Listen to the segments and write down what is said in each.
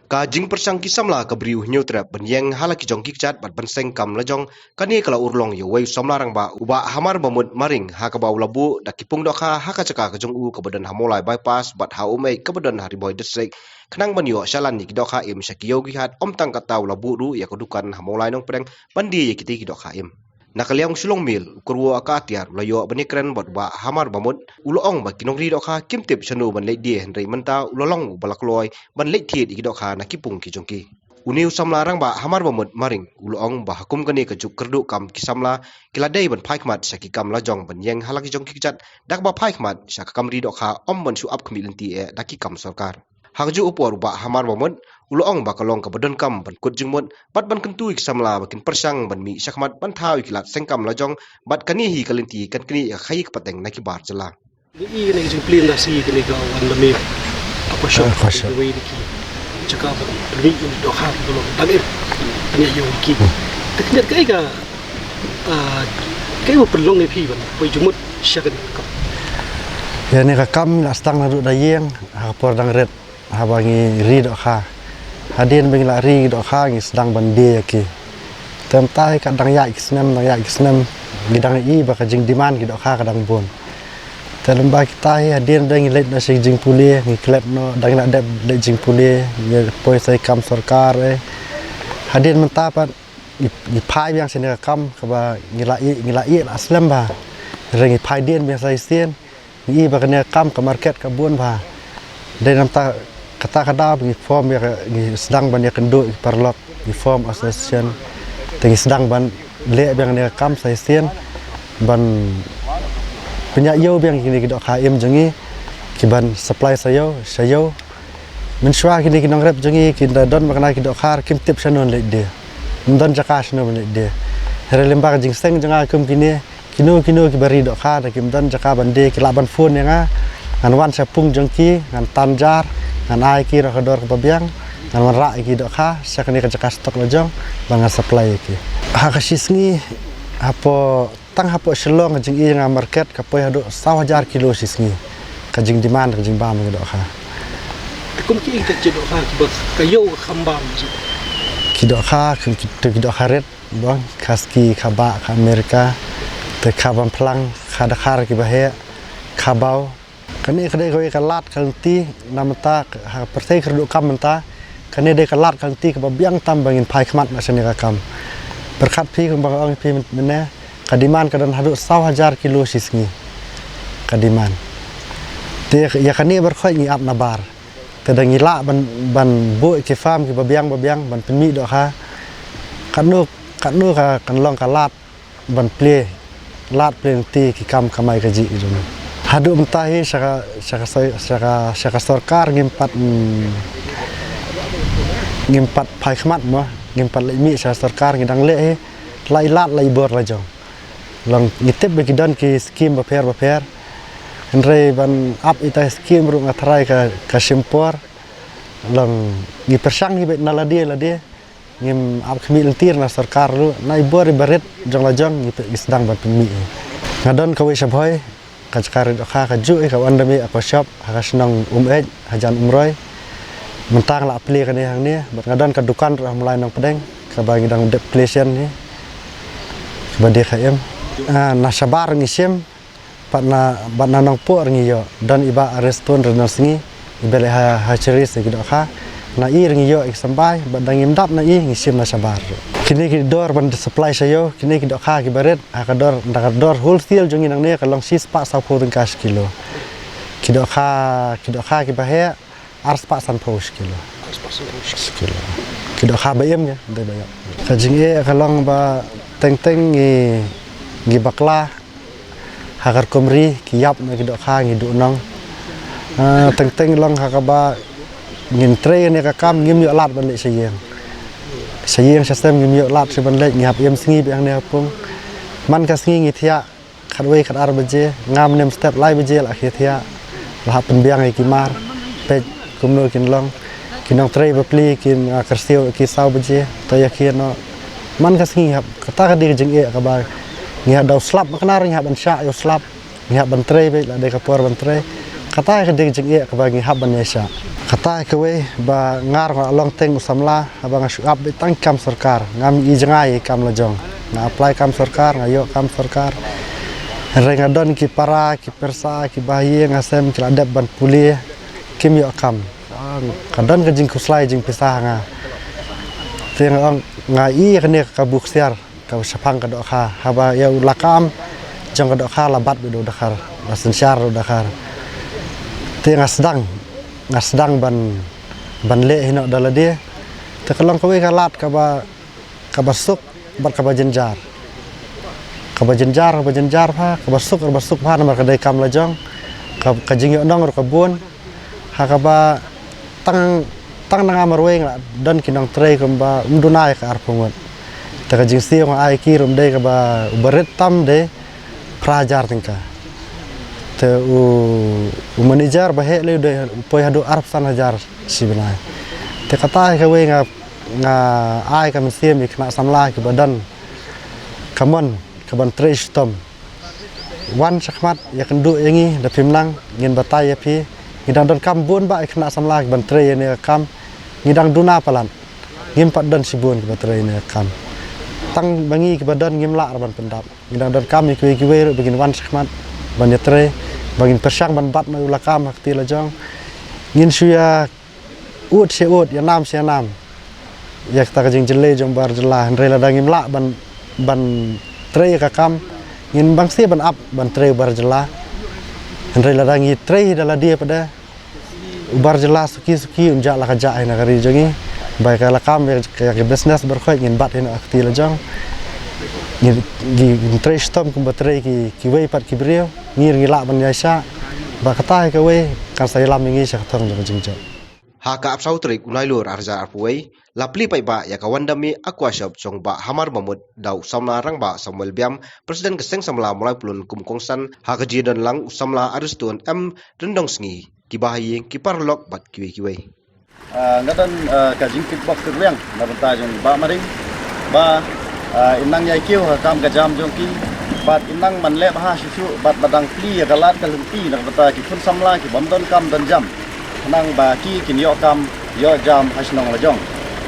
Kajing persang kisamla kabriu nyutrap benyeng halaki jong kikcat bat benseng kam lajong kani kala urlong yo wei somlarang ba uba hamar bamut maring ha ka ba ulabu dakipung dokha ha ka caka kajong u kebadan hamolai bypass bat ha umei kebadan hariboy desek kenang banyo shalan ni dokha im shakiyo gihat om tang kata ulabu ru ya kedukan hamolai nong pedeng bandi ye kiti dokha im nakaliang sulong mil kurwo aka tiar layo benikren bot ba hamar bamut ulong ba kinongri dokha kimtip chanu ban le die henry menta ulolong balakloi ban le thi di dokha nakipung ki jongki uniu samlarang ba hamar bamut maring ulong ba hakum kani kejuk kerdu kam kisamla kiladei ban phaikmat saki kam lajong ban yeng halaki jongki kijat dak ba phaikmat sak kamri dokha om ban su up kemilenti e daki kam sarkar hangju upor ba hamar bamut ulong ba kalong ka badan kam ban kut jingmut bat ban kentui samla bakin persang ban mi syakmat ban thau ikilat sengkam lajong bat kani hi kalenti kan kani khai ka pateng naki bar jala ini ni jing plin nasi kini ka wan lami apa syok we ni ki cakap beli ini dokha dulu bagi ni yo ki teknik kai ka kai perlong ni pi ban we jumut syakan ka ya ni ka kam la stang na du da yeng ha por dang red ha bangi ri dokha hadin beng la ri dokha ngi sedang bande ki tem tai ka dang ya kisnem gidang i ba ka jing diman ki dokha ka dang bon dalam bagi tahi hadin dang let na sing jing puli ngi klep no dang na dep le jing puli ye poi sai kam sarkar hadin mentapat ni pai yang sini kam ka ba ngilai aslam ba rengi pai din biang sai sien ni ba ka kam ka market ka bon ba dai nam ta kata kada bagi form ya sedang ban ya kenduk parlok di form association tengi sedang ban le biang ne kam sai sien ban punya yo biang kini kidok KM jengi kiban supply sayo mensyua kini kinong rep jengi kinda don makna kidok khar kim tip sanon le de don jaka sanon le de here lembag jing seng jenga kum kini kino kibari dok khar kim don jaka bande kilaban phone yang anwan sapung jengki ngan tanjar ngan ai ki ra kador kebabiang ngan ra ki dok kha sakni ka jaka stok lojong banga supply ki ha kasisngi apo tang hapo selong jing i nga market ka poi hado 1,000 kilo sisngi ka jing demand ka jing bam ki dok kha kum ki ta jidok kha ki bas kayo khambam ki dok kha ki dok kharet bang kaski khaba ka Amerika te khabam plang khada khar ki bahe khabau kani kade ko kalat kalti namta ha pertai kerdu kam menta kani de kalat kalti ke babiang tam bangin pai khmat na sene ka kam berkat pi bang ang pi mene kadiman kadan hadu 1,000 kilo sisngi kadiman te ya kani berkhoi ngi ap nabar te dangila ban bo ke farm ke babiang ban penmi do kha kanu ka kanlong kalat ban ple lat plenti ki kam kamai kaji ijono hadu mentahi saka sarkar ngimpat pai khmat mo ngimpat lemi saka sarkar ngidang le lai lat lai bor la jong long ngitep bagi dan ki skim baper andre ban up ita skim ru ngatrai ka simpor long ngi persang ngi nalade ngim ap khmi lentir na sarkar lu nai bor baret jong la jong ngi sedang ban pemi ngadon ka we sabhoi ka cakar kha ka ju ka andami apa shop ha senang hajan umroy mentang la apli ka ni hang ni ngadon ka dukan ra mulai nang pedeng ka bagi dang depletion ni bade khaim na sabar ngisem patna nang po ngiyo dan iba restoran renasngi ibele ha cheris ki dokha na ir ngiyo ik sambai badang imdap na i ngisem na sabar kini ki dor ban supply sayo kini ki dokha ki baret akador ndakador wholesale jongi nang ne kalong sis pa sa photeng kas kilo ki dokha ki bahe ars pa san phos kilo ki dokha bayem ya de bayam kajinge kalong ba teng ngi bakla hakar komri ki yap na ki dokha ngi du nong teng long hakaba ngin tre ne ka kam ngim yo lat ban le sayeng sistem ngim yo lat se ban le ngap yem sngi bi ang ne pung man ka sngi ngi thia khatwei khat ar baje ngam nem step lai baje la khia thia la pen biang ai ki mar pe kumno kin long kinong tre ba pli kin karsio ki sau baje to ya khia no man ka sngi hap kata ka dir jing e ka ba ngi daw slap maknar ngi ban sha yo slap ngi ban tre be la de ka por ban tre kata ke ding jing ke bagi hab Indonesia kata ke we ba ngar ma long teng usamla abang syuab tang kam sarkar ngam i jangai kam lajong na apply kam sarkar ngayo kam sarkar rengadon ki para ki persa ki bayi ngasem ki ladap ban puli kim yo kam kadon ke jing kuslai jing pisah nga tiang ngai kene ka buksiar ka sapang ka dokha haba ya lakam jong ka dokha labat be do dakhar lasen syar do dakhar tiang ngasdang ban le hino dala dia te kalong kawe kalat ka ba suk bat ka ba jenjar ka ba jenjar pha ka ba suk pha namar ka dai kam lajong ka jing yo nong ro ka bun ha ka ba tang nang amar weng la dan kinong trei kamba umdunai ka arpungot ta ka jing siong ai ki rum dei ka ba baret tam de prajar tingka te u manager ba he le de poi hadu arab san hajar sibnai te kata ka we nga ai ka msiam ikna samla ki badan kamon ka ban trei stom wan sakmat ya kendu yangi da pimlang ngin batai ya pi ngidang don kam bun ba ikna samla ki ban trei ne kam ngidang duna palan ngim pat dan sibun ki batrei ne kam tang bangi ki badan ngim la ban pendap ngidang don kam ki we begin wan sakmat ban yetre bagin persang ban bat na ulakam hakti lajong ngin suya ut se ut ya nam se nam ya ta ka jing jele jong bar jela andre la dangim la ban tre ka kam ngin bang se ban up ban tre bar jela andre la dangi tre dala dia pada ubar jelas suki unjak la kajak ina kari jongi bai kala kam ya ke business berkhoi ngin bat ina akti la jong ngin tre stom kum batrei ki wei pat ki brio ngir ngila ban yaisa ba kata ke wei kan sai lam ngi sa thong jong jing jong ha ka apsau trik unai lur arja arpuai lapli pai ba ya kawandami aqua shop chong ba hamar mamut dau samla rang ba samuel biam presiden keseng samla mulai pulun kum kongsan ha ka jidan lang samla aristun rendong sngi kibahi kiparlok bat kiwe ngadan ka jingkit bok terliang na benta jong ba maring ba inang yai kiu kam ka jam jong ki bat inang man le ba susu bat badang pli ka lat ka lumpi na benta ki kun samla ki bomdon kam dan jam nang ba ki kin yo kam yo jam hasnong la jong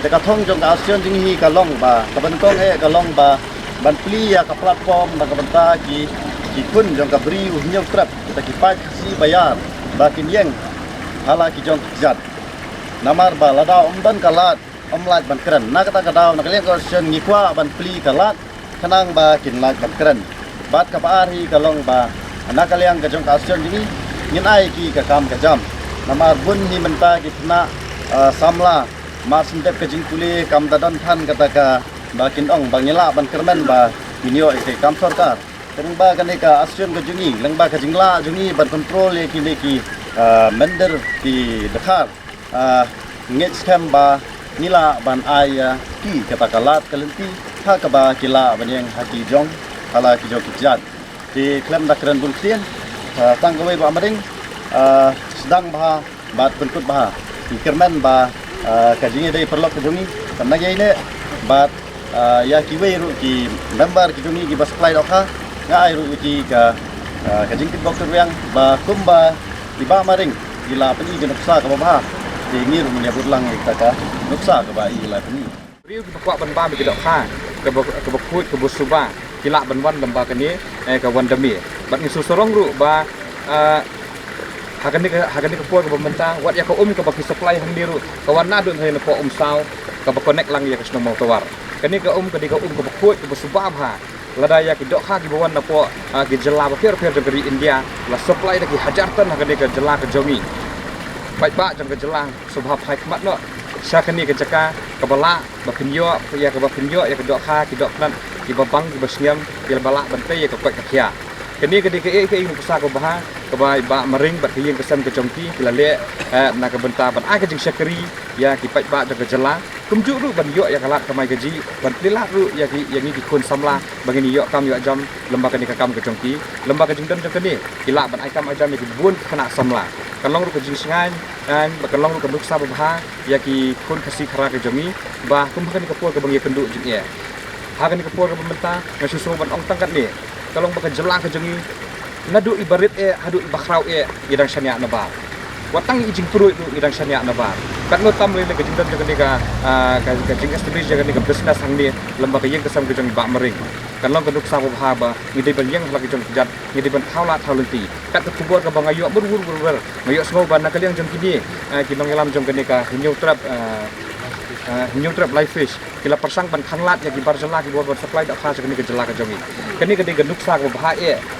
te ka thong jong ka asion jing hi ka long ba ka ban kong ka long ba ban pli ka platform na ka benta ki kun jong ka bri u nyok trap ta ki pak si bayar ba kin yeng hala ki jong zat namar ba lada dan kalat lat ban keren na kata kadau na kalian ko sen ngikwa ban pli kalat kanang ba kin lat ban keren bat ka paari kalong ba na kalian ka jong ka asion jini ngin ai ki ka kam ka jam namar bun hi menta ki na samla ma sindep ka jing kuli kam dadan than kata ka ba kin ong bangila ban kermen ba kinyo ke kam sarkar terung ba kan ka asion ka jungi lang ba ka jingla jungi ban kontrol ye ki mender di dekat ngej kem ba nila ban aya ki kata kalat kalenti ha ka ba kila ban yang haki jong hala ki jok kijat di klem da keren bultien tang gawe ba mading sedang bah bat bentuk bah di kermen ba kajingi dai perlok ke jungi karena ini bat ya ki we ru ki member ki jungi ki bas supply dokha ngai ru ki ka kajing kit dokter yang ba kumba di ba maring gila pani ke nuksa ka ba di ngir mun ya budlang kita ka nuksa ka ba gila pani riu ki pakwa ban ba mi dok kha ke bakut ke busuba kila ban wan lamba kani ka wan demi bat ni susorong ru ba hakani ke po ke pemerintah wat ya ka ka baki supply hang diru ka wan na dun he na po sao ka ba connect lang ya ke sno tawar kani ka ka di ka ka bakut ke busuba ha lada ya ki dok kha ki bawan na po ki jela ba fer dari India la supply da ki hajar tan hakani ka jela ke jongi bai ba jang ke jela subhap hikmat no syakani ke jaka ka bala ba pinyo ya ka ba pinyo ya ka dok kha ki dok nan ki babang ki basniam ki bala bante ya ka kwat ka khia kani ke di ke ing kusa ko bah ka bai ba maring ba ki yeng kesam ke jongki ki la le na ka benta ban a ke jing syakari ya ki pai ba jang ke jela kumju ru ban yo ya kalat kamai gaji ban pililah ru ya ki yang ni kun samla bagini yo kam yo jam lembaga ni kam ke jongki lembaga jing dan kani kila ban ai kam ajam ki bun kena samla kalong ru ke jing singai dan kalong ru ke duk sa bah ya ki kun kasi khara ke jongi ba kum kan ke por ke bangi penduk jing ya ha kan ke por ke pemerintah ngasusu ban ong tangkat ni kalong ba ke jela ke jongi nadu ibarit hadu ibakrau idang syania nabar watang ijing perut tu idang syania nabar kat no tam le ke jingdam jaga ni ka jing establish jaga ni ka business hang ni lembaga yang kesam ke jong ba mering kan long keduk sa ba ba ngide ban yang lagi jong jat ngide ban thau lenti kat ke kubur ka bangayu bur ngayu semua ban nak liang jong kini kinong elam jong ke ni ka hinyu trap live fish kila persang ban khanglat ya gibar jala ki bor supply dak kha ni ke jala ka jongi kani ke de nuk sa ko ba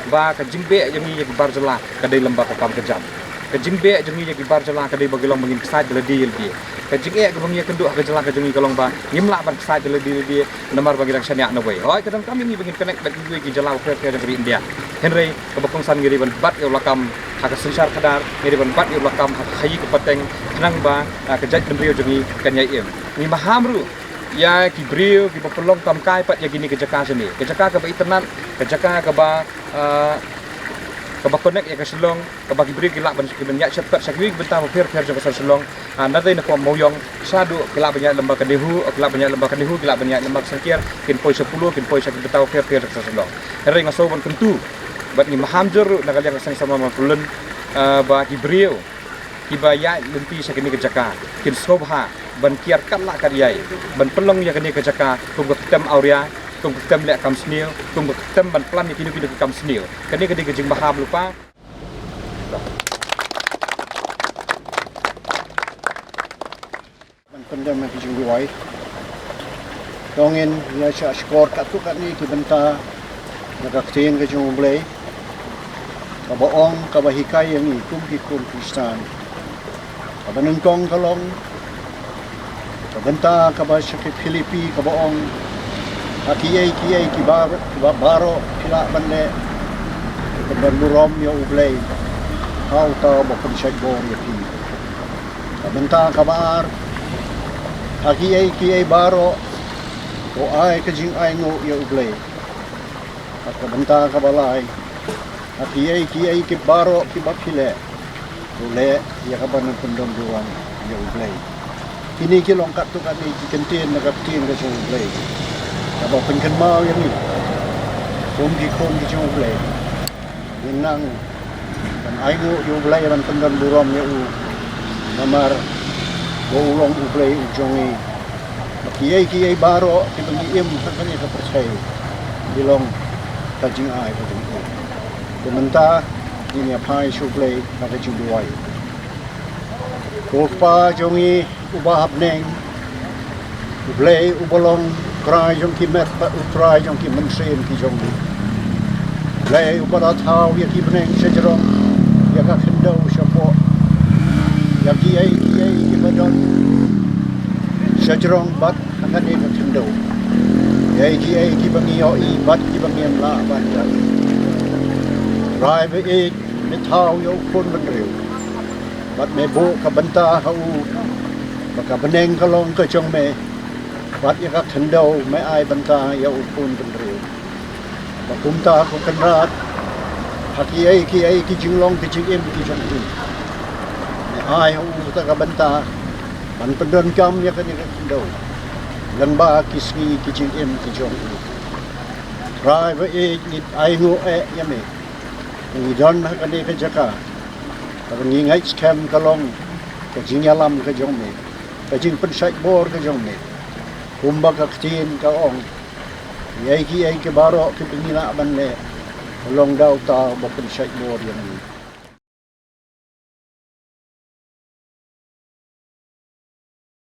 ba ka jingbe yang ni ya gibar jala ka de lembaga kam ke jam ka jingbe jongi ya gibar jala ka de bagilong mengin kesat jala deal dia ka jingbe ka bangi kenduk ka jala ka jongi kalong ba ngimla ban kesat jala deal dia nomor bagi dak syania na way hoi kadang kami ni bengin connect bagi gue ki jala ke dari India Henry ka bakong san ngiri ban bat yo lakam hak sensar kadar ngiri ban bat yo lakam hak khayi ke pateng nang ba ka jaj brio jongi kan ya im ni mahamru ya ki brio ki pelong kam kai pat ya gini ke jaka sini ke jaka ke ba internet ke jaka ke ba connect ya ke selong ke bagi brio ki lak ban banyak cepat sakwi bentar fer jaka selong nanti nak moyong sadu ke lak banyak lembaga dehu ke lak banyak lembaga dehu ke lak banyak lembaga sakir kin poi 10 kin poi sakit betau fer jaka selong hari ngaso ban kentu bat ni mahamjur nak kalian sang sama mapulun ba ki brio ibaya lenti sakini ke jaka kin sobha ban kiar kat lak karyai ban pelong ya kini ke jaka tung ketem auria tung ketem lek kam snil tung ketem ban plan ni kini kam snil kini ke jing baham lupa ban pendam ki jing duai dongin ya sya skor kat tu kat ni ki benta nak ktin ke jing blai ka boong ka bahikai yang ni kum ki Kristan Kabanengkong kalong kabenta kabasya ke Filipi kabaong akiyay kibaro kila bande kabandurom yo ublay how ta bokon shay bor yapi kabenta kabar akiyay baro ko ay kajing ay ngo yo ublay at kabenta kabalay akiyay kibaro kibapile boleh ya kapan pendom duang ya ublay ini kilong kat tu kami kentin nak kentin ke jong ublay apa penken mau yang ni kom di ublay nang dan aigu ya ublay dan pendom duram ya u namar go ulong ublay ujongi kiai baro kita ngiem takkannya ke percaya bilong kajing ai kajing u komentar ini apa isu play pada jumlah. Kopa jongi ubah abneng, play ubolong krai jong kimet utrai jong kimensen ki jongi. Play ubarat hau ya kibneng sejerong ya kakendau siapa ya kiai kibadon sejerong bat akan dia kakendau. Ya kiai kibangioi bat kibangiam la banyak. Rai be thao yo pun ban riu bat me bo ka banta hau ka beneng kalong ka chong me bat ya ka thendau me ai banta yo pun ban riu ba kumta ko kanrat haki ai ki jinglong ki jing em ki chong tu me ai hau ta ka banta ban pendon kam ya ka ni ka thendau lan ba kisni ki jing em ki chong tu rai be ni ai ngo ya me Ni don ha kani ke jaka. Kalau ni ngai scam kalong ke jingalam ke jong me. Ke jing pensai bor ke jong me. Kumba ka ktin ka ong. Yai ki ai ke baro ke pingina ban le. Long dau ta bo pensai bor yang ni.